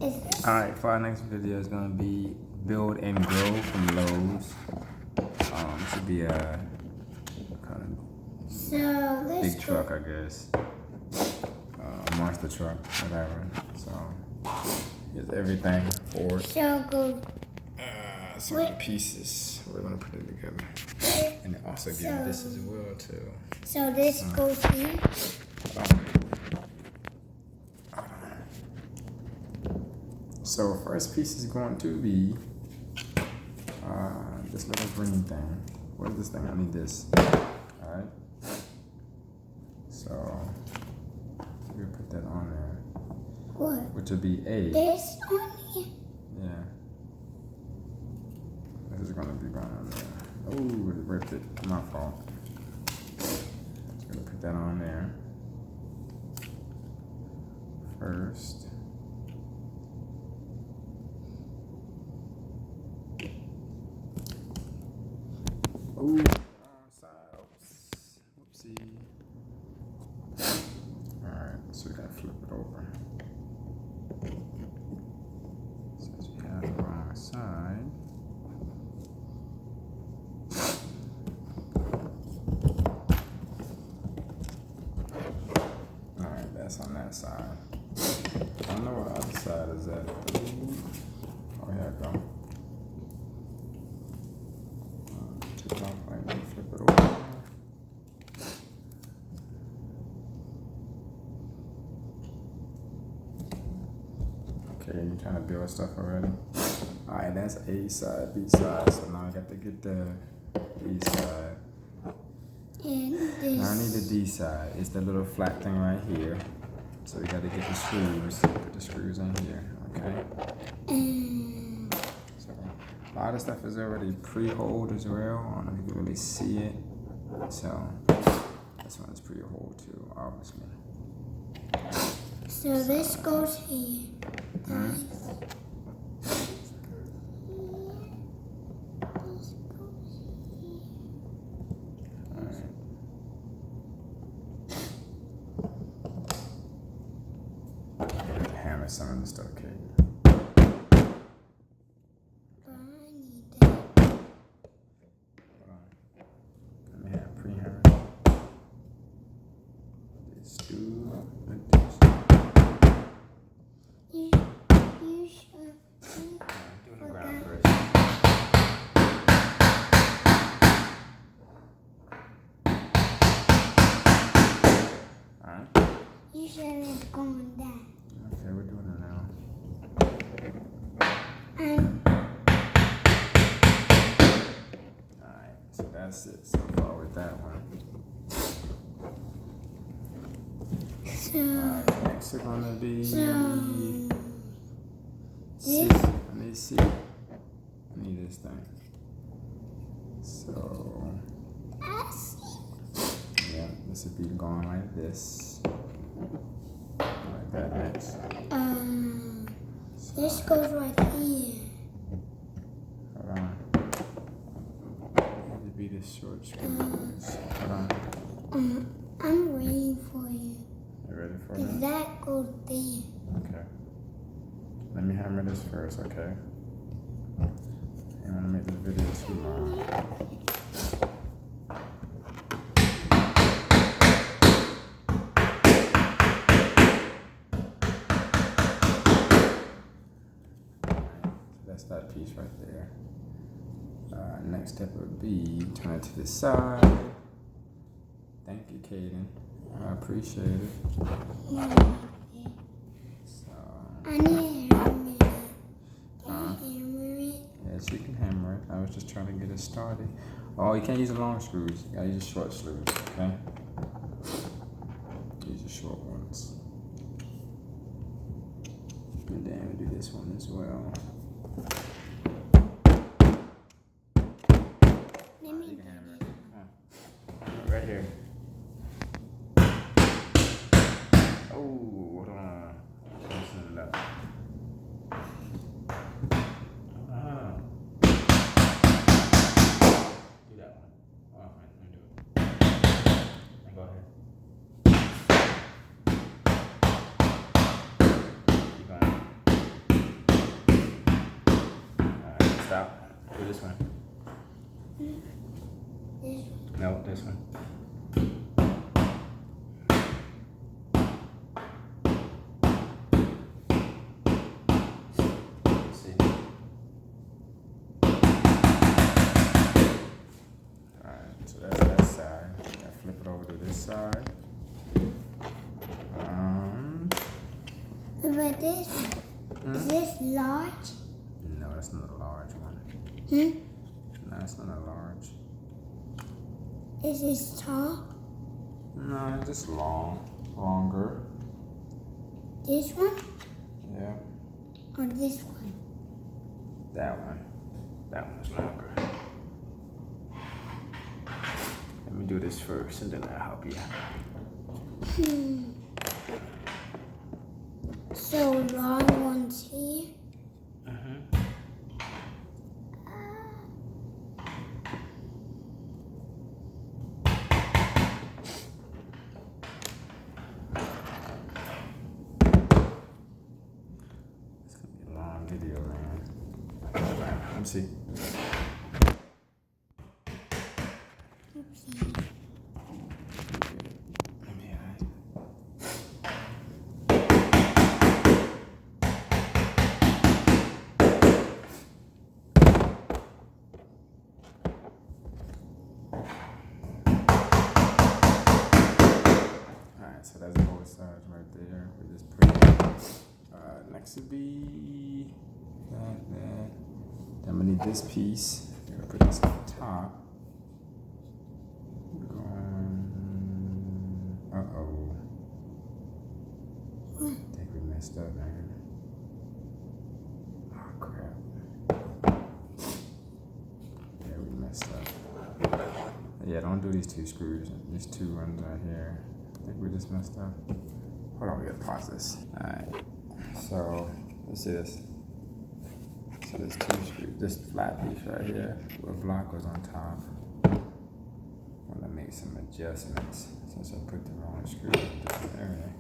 Alright, for our next video is gonna be Build and Grow from Lowe's. This would be a kind of big truck, I guess. Monster truck, whatever. So here's everything for it. Some of the pieces. We're gonna put it together. And it also gives you this as well too. So this goes here. So first piece is going to be this little green thing. What is this thing? I need this. Alright. So we'll put that on there. What? Which will be A. This on here? Yeah. This is gonna be going on there. Oh, it ripped it. My fault. Just gonna put that on there. First. Ooh, wrong side. Oops. Whoopsie. Alright, so we gotta flip it over. Since we have the wrong side. Alright, that's on that side. I don't know where the other side is at. Oh, here I go. Flip it over. Okay, you trying to build stuff already? Alright, that's A side, B side. So now I got to get the B side. And this. Now I need the D side. It's the little flat thing right here. So we got to get the screws. Put the screws in here, okay? So a lot of stuff is already pre-holed as well. I don't know if you can really see it. So this one is pre-holed too, obviously. So this goes here. Hammer some of the stuff, okay? You should have gone down. Okay, we're doing it now. Alright, so that's it so far with that one. So next is gonna be C. this. I need C. I need this thing. So yeah, this would be going like this. Like that next. This goes right here. Hold on. Need to be the short screws. Hold on. I'm waiting for you. You ready for Cause that? that goes there. Okay. Let me hammer this first, okay? I want to make this video too long. That's that piece right there. Next step would be turn it to the side. Thank you, Kaden. I appreciate it. So, I need a hammer. Can you hammer it? yes, you can hammer it. I was just trying to get it started. Oh, you can't use the long screws. You gotta use the short screws, okay? Use the short ones. And then we do this one as well. Let me You can hammer it. Come on. Right here. Oh, hold on. Listen to that. Do that one. Oh, let me do it. And go ahead. Keep going. Do this one. This one. No, this one. See. Alright, so that's that side. Now flip it over to this side. But this is this large? No, that's not a large one. Hmm? No, it's not a large. Is this tall? No, it's just longer. This one Yeah, or this one? that one. That one's longer. Let me do this first, and then I'll help you. So long ones here. It's gonna be a long video, man. Alright, let me see. Oopsie. Let me hide. Alright, so that's both sides right there. We just put it. Next would be that. Then I'm gonna need this piece. I'm gonna put this on top. Uh-oh. I think we messed up, man. Oh, crap. Yeah, we messed up. Yeah, don't do these two screws. These two ones right here. I think we just messed up. Hold on, we gotta pause this. Alright. So, let's see this. So there's two screws. This flat piece right here, where a block goes on top. I'm gonna make some adjustments since I put the wrong screw in a different area.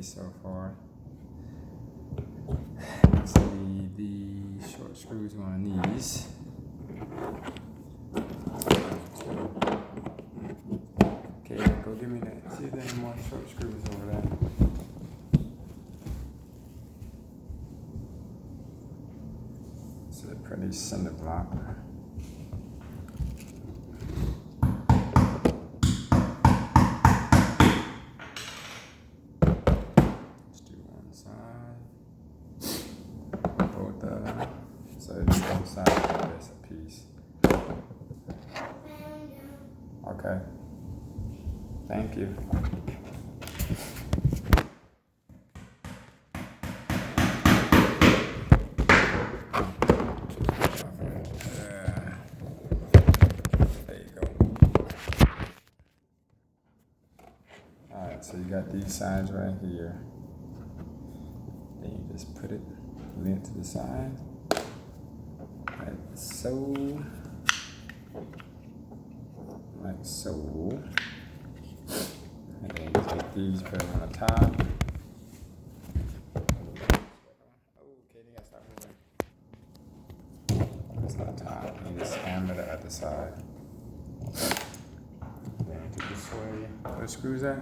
So far. Let's see the short screws on these. Okay, go give me that. See if there are any more short screws over there. So they're pretty cinder block. This piece. Okay. Thank you. There you go. Alright, so you got these sides right here. Then you just put it lint to the side. Like so, and then you take these, put them on the top. Oh, Katie, gotta stop moving. It's on the top, and you just hammer it at the side. Then you do this way. Where the screws at?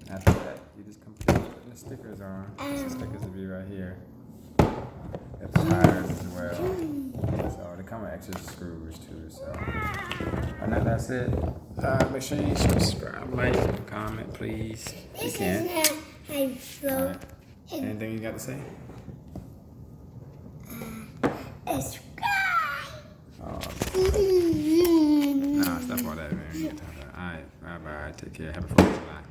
After that, you just complete putting the stickers on. The stickers will be right here. At the tires as well. So they come with extra screws too. So, and that's it. Make sure you subscribe, like, comment, please. If you can. Right. Anything you got to say? Subscribe. Oh. Nah, stop all that, man. We ain't got time for that. All right, bye bye. Take care. Happy 4th of July.